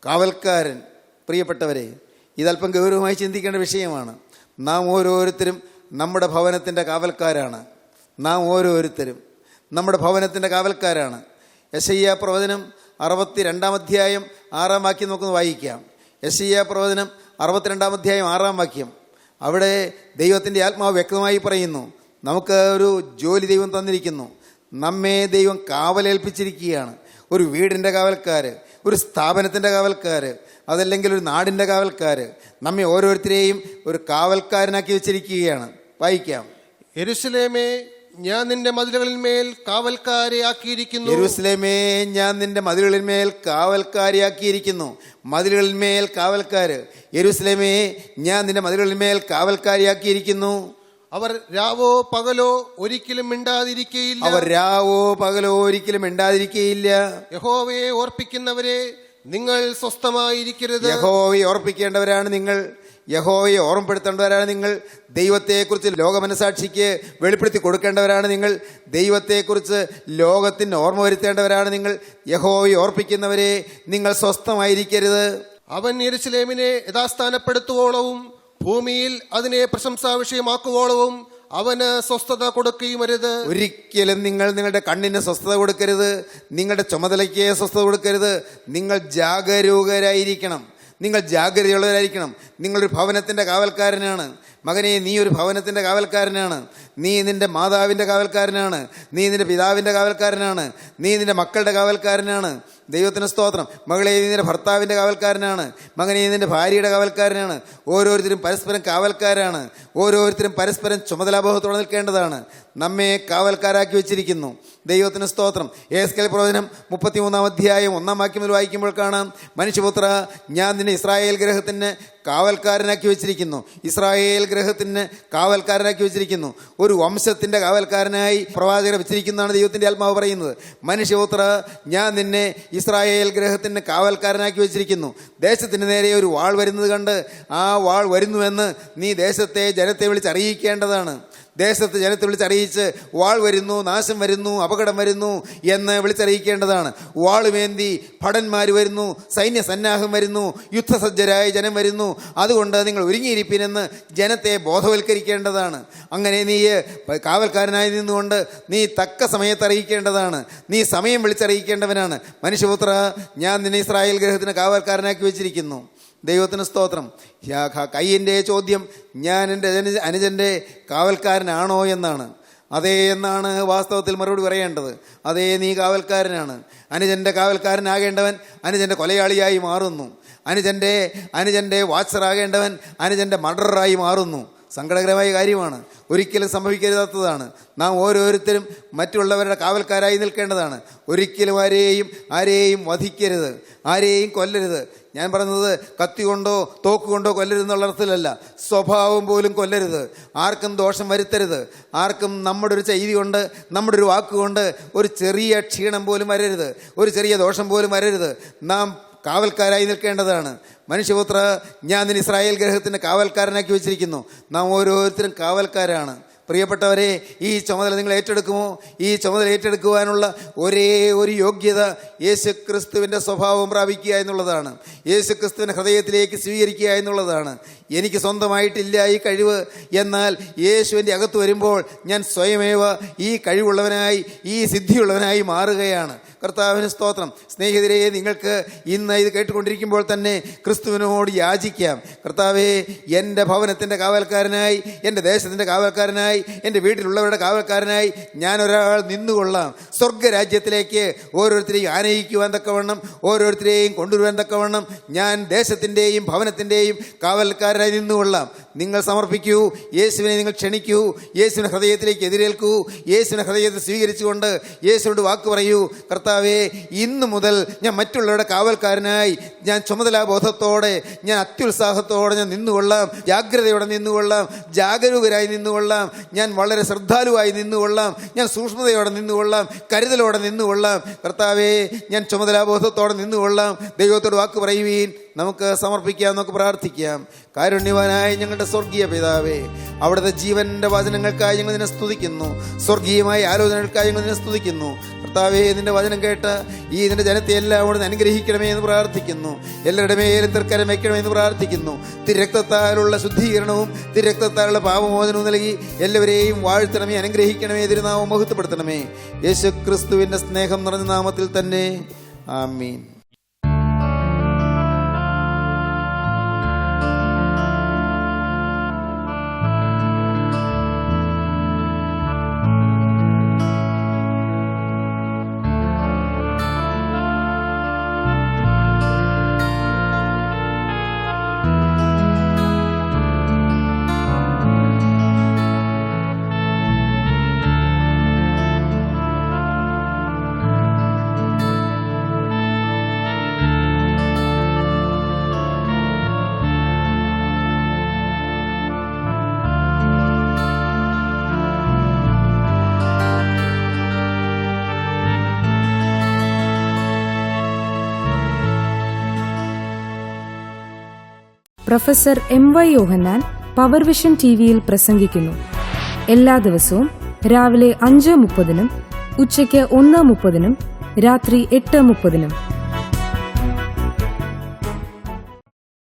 കാവൽക്കാരൻ, പ്രിയപ്പെട്ടവരെ, ഇതല്പം ഗൗരവമായി ചിന്തിക്കേണ്ട വിഷയമാണ്. നാം ഓരോരുത്തരും നമ്മുടെ ഭവനത്തിൻ്റെ കാവൽക്കാരാണ്. നാം ഓരോരുത്തരും നമ്മുടെ ഭവനത്തിൻ്റെ കാവൽക്കാരാണ്. യെശയ്യാ പ്രവചനം 62-ാം അധ്യായം 6-ാം വാക്യം നമുക്കൊന്ന് വായിക്കാം. യെശയ്യാ പ്രവചനം 62-ാം അധ്യായം 6-ാം വാക്യം. അവിടെ ദൈവത്തിൻ്റെ ആത്മാവ് വ്യക്തമായി പറയുന്നു, നമുക്ക് ഒരു ജോലി ദൈവം തന്നിരിക്കുന്നു. നമ്മെ ദൈവം കാവലേൽപ്പിച്ചിരിക്കുകയാണ്. ഒരു വീടിൻ്റെ കാവൽക്കാർ, ഒരു സ്ഥാപനത്തിൻ്റെ കാവൽക്കാർ, അതല്ലെങ്കിൽ ഒരു നാടിൻ്റെ കാവൽക്കാർ, നമ്മെ ഓരോരുത്തരെയും ഒരു കാവൽക്കാരനാക്കി വെച്ചിരിക്കുകയാണ്. വായിക്കാം. യെരൂശലേമേ, ഞാൻ നിന്റെ മതിലുകളിന്മേൽ കാവൽക്കാരെ ആക്കിയിരിക്കുന്നു. യെരൂശലേമേ, ഞാൻ നിന്റെ മതിലുകളിന്മേൽ കാവൽക്കാരെ ആക്കിയിരിക്കുന്നു. മതിലുകളിന്മേൽ കാവൽക്കാർ. യെരൂശലേമേ, ഞാൻ നിന്റെ മതിലുകളിന്മേൽ കാവൽക്കാരെ ആക്കിയിരിക്കുന്നു. അവർ രാവോ പകലോ ഒരിക്കലും മിണ്ടാതിരിക്കയില്ല. അവർ രാവോ പകലോ ഒരിക്കലും മിണ്ടാതിരിക്കയില്ല. യഹോവയെ ഓർപ്പിക്കുന്നവരെ, നിങ്ങൾ സ്വസ്ഥമായിരിക്കരുത്. യഹോവയെ ഓർപ്പിക്കേണ്ടവരാണ് നിങ്ങൾ, യഹോവയെ ഓർമ്മപ്പെടുത്തേണ്ടവരാണ് നിങ്ങൾ. ദൈവത്തെക്കുറിച്ച് ലോകമനസാക്ഷിക്ക് വെളിപ്പെടുത്തി കൊടുക്കേണ്ടവരാണ് നിങ്ങൾ. ദൈവത്തെക്കുറിച്ച് ലോകത്തിന് ഓർമ്മ വരുത്തേണ്ടവരാണ് നിങ്ങൾ. യഹോവയെ ഓർപ്പിക്കുന്നവരെ, നിങ്ങൾ സ്വസ്ഥമായിരിക്കരുത്. അവൻ യെരൂശലേമിനെ യഥാസ്ഥാനപ്പെടുത്തുവോളവും ഭൂമിയിൽ അതിനെ പ്രശംസാ വിഷയമാക്കുവോളവും അവന് സ്വസ്ഥത കൊടുക്കുകയും അരുത്. ഒരിക്കലും നിങ്ങൾ നിങ്ങളുടെ കണ്ണിന് സ്വസ്ഥത കൊടുക്കരുത്, നിങ്ങളുടെ ചുമതലയ്ക്ക് സ്വസ്ഥത കൊടുക്കരുത്. നിങ്ങൾ ജാഗരൂകരായിരിക്കണം, നിങ്ങൾ ജാഗ്രതയുള്ളവരായിരിക്കണം. നിങ്ങളൊരു ഭവനത്തിൻ്റെ കാവൽക്കാരനാണ് മകനെ, നീ ഒരു ഭവനത്തിൻ്റെ കാവൽക്കാരനാണ്. നീ നിൻ്റെ മാതാവിൻ്റെ കാവൽക്കാരനാണ്, നീ നിൻ്റെ പിതാവിൻ്റെ കാവൽക്കാരനാണ്, നീ നിൻ്റെ മക്കളുടെ കാവൽക്കാരനാണ്. ദൈവത്തിന് സ്തോത്രം. മകളെ, നീ നിൻ്റെ ഭർത്താവിൻ്റെ കാവൽക്കാരനാണ്. മകനെ, നിൻ്റെ ഭാര്യയുടെ കാവൽക്കാരനാണ്. ഓരോരുത്തരും പരസ്പരം കാവൽക്കാരാണ്. ഓരോരുത്തരും പരസ്പരം ചുമതലാബോധത്തോടെ നിൽക്കേണ്ടതാണ്. നമ്മെ കാവൽക്കാരാക്കി വെച്ചിരിക്കുന്നു. ദൈവത്തിന് സ്തോത്രം. യെഹെസ്കേൽ പ്രവചനം 33-ാം അധ്യായം 1-ാം വാക്യം മുതൽ വായിക്കുമ്പോൾ കാണാം, മനുഷ്യപുത്ര, ഞാൻ നിന്നെ ഇസ്രായേൽ ഗൃഹത്തിന് കാവൽക്കാരനാക്കി വെച്ചിരിക്കുന്നു. ഇസ്രായേൽ ഗൃഹത്തിന് കാവൽക്കാരനാക്കി വെച്ചിരിക്കുന്നു. ഒരു വംശത്തിൻ്റെ കാവൽക്കാരനായി പ്രവാചകരെ വെച്ചിരിക്കുന്നതാണ് ദൈവത്തിൻ്റെ ആത്മാവ് പറയുന്നത്. മനുഷ്യപുത്ര, ഞാൻ നിന്നെ ഇസ്രായേൽ ഗൃഹത്തിന് കാവൽക്കാരനാക്കി വെച്ചിരിക്കുന്നു. ദേശത്തിന് നേരെ ഒരു വാൾ വരുന്നത് കണ്ട് ആ വാൾ വരുന്നുവെന്ന് നീ ദേശത്തെ ജനത്തെ വിളിച്ചറിയിക്കേണ്ടതാണ്. ദേശത്ത് ജനത്തെ വിളിച്ചറിയിച്ച് വാൾ വരുന്നു, നാശം വരുന്നു, അപകടം വരുന്നു എന്ന് വിളിച്ചറിയിക്കേണ്ടതാണ്. വാളുമേന്തി ഭടന്മാർ വരുന്നു, സൈന്യസന്നാഹം വരുന്നു, യുദ്ധസജ്ജരായ ജനം വരുന്നു, അതുകൊണ്ട് നിങ്ങൾ ഒരുങ്ങിയിരിപ്പിനെന്ന് ജനത്തെ ബോധവൽക്കരിക്കേണ്ടതാണ്. അങ്ങനെ നീ കാവൽക്കാരനായി നിന്നുകൊണ്ട് നീ തക്ക സമയത്ത് അറിയിക്കേണ്ടതാണ്. നീ സമയം വിളിച്ചറിയിക്കേണ്ടവനാണ്. മനുഷ്യപുത്ര, ഞാൻ നിന്നെ ഇസ്രായേൽ ഗൃഹത്തിന് കാവൽക്കാരനാക്കി വെച്ചിരിക്കുന്നു. ദൈവത്തിന് സ്തോത്രം. കയ്യിൻ്റെ ചോദ്യം, ഞാൻ എൻ്റെ അനുജൻ്റെ കാവൽക്കാരനാണോ എന്നാണ്. അതേ എന്നാണ് വാസ്തവത്തിൽ മറുപടി പറയേണ്ടത്. അതേ, നീ കാവൽക്കാരനാണ്. അനുജൻ്റെ കാവൽക്കാരനാകേണ്ടവൻ അനുജൻ്റെ കൊലയാളിയായി മാറുന്നു. അനുജൻ്റെ വാച്ചറാകേണ്ടവൻ അനുജൻ്റെ മർഡറായി മാറുന്നു. സങ്കടകരമായ കാര്യമാണ്, ഒരിക്കലും സംഭവിക്കരുതാത്തതാണ്. നാം ഓരോരുത്തരും മറ്റുള്ളവരുടെ കാവൽക്കാരായി നിൽക്കേണ്ടതാണ്. ഒരിക്കലും ആരെയും വധിക്കരുത്, ആരെയും കൊല്ലരുത്. ഞാൻ പറഞ്ഞത് കത്തി കൊണ്ടോ തോക്ക് കൊണ്ടോ കൊല്ലരുതെന്നുള്ള അർത്ഥത്തിലല്ല. സ്വഭാവം പോലും കൊല്ലരുത്, ആർക്കും ദോഷം വരുത്തരുത്, ആർക്കും നമ്മുടെ ഒരു ചെയ്തി കൊണ്ട്, നമ്മുടെ ഒരു വാക്കുകൊണ്ട് ഒരു ചെറിയ ക്ഷീണം പോലും വരരുത്, ഒരു ചെറിയ ദോഷം പോലും വരരുത്. നാം കാവൽക്കാരായി നിൽക്കേണ്ടതാണ്. മനുഷ്യപുത്ര, ഞാൻ നിന്നെ ഇസ്രായേൽ ഗൃഹത്തിൻ്റെ കാവൽക്കാരനാക്കി വെച്ചിരിക്കുന്നു. നാം ഓരോരുത്തരും കാവൽക്കാരാണ്. പ്രിയപ്പെട്ടവരെ, ഈ ചുമതല നിങ്ങൾ ഏറ്റെടുക്കുമോ? ഈ ചുമതല ഏറ്റെടുക്കുവാനുള്ള ഒരേ ഒരു യോഗ്യത യേശുക്രിസ്തുവിൻ്റെ സ്വഭാവം പ്രാപിക്കുക എന്നുള്ളതാണ്. യേശുക്രിസ്തുവിനെ ഹൃദയത്തിലേക്ക് സ്വീകരിക്കുക എന്നുള്ളതാണ്. എനിക്ക് സ്വന്തമായിട്ടില്ല ഈ കഴിവ്, എന്നാൽ യേശുവിൻ്റെ അകത്ത് വരുമ്പോൾ ഞാൻ സ്വയമേവ ഈ കഴിവുള്ളവനായി, ഈ സിദ്ധിയുള്ളവനായി മാറുകയാണ്. കർത്താവിന് സ്തോത്രം. സ്നേഹിതരെ, നിങ്ങൾക്ക് ഇന്ന് ഇത് കേട്ടുകൊണ്ടിരിക്കുമ്പോൾ തന്നെ ക്രിസ്തുവിനോട് യാചിക്കാം. കർത്താവേ, എൻ്റെ ഭവനത്തിൻ്റെ കാവൽക്കാരനായി, എൻ്റെ ദേശത്തിൻ്റെ കാവൽക്കാരനായി, എൻ്റെ വീട്ടിലുള്ളവരുടെ കാവൽക്കാരനായി ഞാൻ ഒരാൾ നിന്നുകൊള്ളാം. സ്വർഗരാജ്യത്തിലേക്ക് ഓരോരുത്തരെയും ആനയിക്കുവാൻ തക്കവണ്ണം, ഓരോരുത്തരെയും കൊണ്ടുവരുവാൻ തക്കവണ്ണം ഞാൻ ദേശത്തിൻ്റെയും ഭവനത്തിൻ്റെയും കാവൽക്കാരനായി നിന്നുകൊള്ളാം. നിങ്ങൾ സമർപ്പിക്കൂ, യേശുവിനെ നിങ്ങൾ ക്ഷണിക്കൂ, യേശുവിനെ ഹൃദയത്തിലേക്ക് എതിരേൽക്കൂ, യേശുവിനെ ഹൃദയത്തിൽ സ്വീകരിച്ചുകൊണ്ട് യേശുവിനോട് വാക്ക് പറയൂ, കർത്താവേ, ഇന്നു മുതൽ ഞാൻ മറ്റുള്ളവരുടെ കാവൽക്കാരനായി ഞാൻ ചുമതലാബോധത്തോടെ, ഞാൻ അത്യുത്സാഹത്തോടെ ഞാൻ നിന്നുകൊള്ളാം, ജാഗ്രതയോടെ നിന്നുകൊള്ളാം, ജാഗരൂകരായി നിന്നുകൊള്ളാം, ഞാൻ വളരെ ശ്രദ്ധാലുവായി നിന്നുകൊള്ളാം, ഞാൻ സൂക്ഷ്മതയോടെ നിന്നുകൊള്ളാം, കരുതലോടെ നിന്നുകൊള്ളാം. കർത്താവേ, ഞാൻ ചുമതലാബോധത്തോടെ നിന്നുകൊള്ളാം. ദൈവത്തോട് വാക്ക് പറയുവീൻ. നമുക്ക് സമർപ്പിക്കാം, നമുക്ക് പ്രാർത്ഥിക്കാം. കാരുണ്യവാനായ ഞങ്ങളുടെ സ്വർഗീയ പിതാവേ, അവിടുത്തെ ജീവന്റെ വചനങ്ങൾക്കായി ഞങ്ങൾ നിന്നെ സ്തുതിക്കുന്നു, സ്വർഗീയമായ ആലോചനകൾക്കായി ഞങ്ങൾ നിന്നെ സ്തുതിക്കുന്നു. കർത്താവേ, നിന്റെ വചനം കേട്ട് ഈ നിന്റെ ജനത്തെ എല്ലാം അവിടുന്ന് അനുഗ്രഹിക്കണമേ എന്ന് പ്രാർത്ഥിക്കുന്നു. എല്ലാവരുടെ മേലും തൃക്കരം വയ്ക്കണമെന്ന് പ്രാർത്ഥിക്കുന്നു. തിരക്തത്താലുള്ള ശുദ്ധീകരണവും തിരക്തത്താലുള്ള പാപമോചനവും നൽകി എല്ലാവരെയും വാഴ്ത്തണമേ, അനുഗ്രഹിക്കണമേ, തിരുനാമം മഹത്വപ്പെടുത്തണമേ. യേശു ക്രിസ്തുവിന്റെ സ്നേഹം നിറഞ്ഞ നാമത്തിൽ തന്നെ, ആമീൻ. Professor M.Y. Yohannan power vision TV-യിൽ പ്രസംഗിക്കുന്നു. എല്ലാ ദിവസവും രാവിലെ 5:30, ഉച്ചയ്ക്ക് 1:30, രാത്രി 8:30.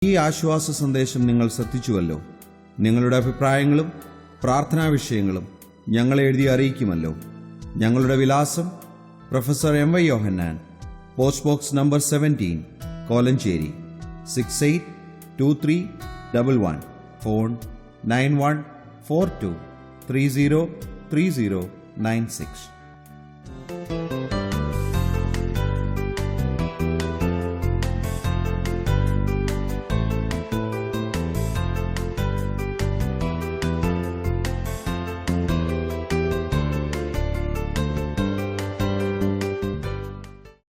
ഈ ആശ്വാസ സന്ദേശം നിങ്ങൾ ശ്രദ്ധിച്ചുവല്ലോ. നിങ്ങളുടെ അഭിപ്രായങ്ങളും പ്രാർത്ഥനാ വിഷയങ്ങളും ഞങ്ങളെ എഴുതി അറിയിക്കുമല്ലോ. ഞങ്ങളുടെ വിലാസം: professor M.Y. Yohannan, post box number 17, Kolenchery 682311. Phone 9142303096.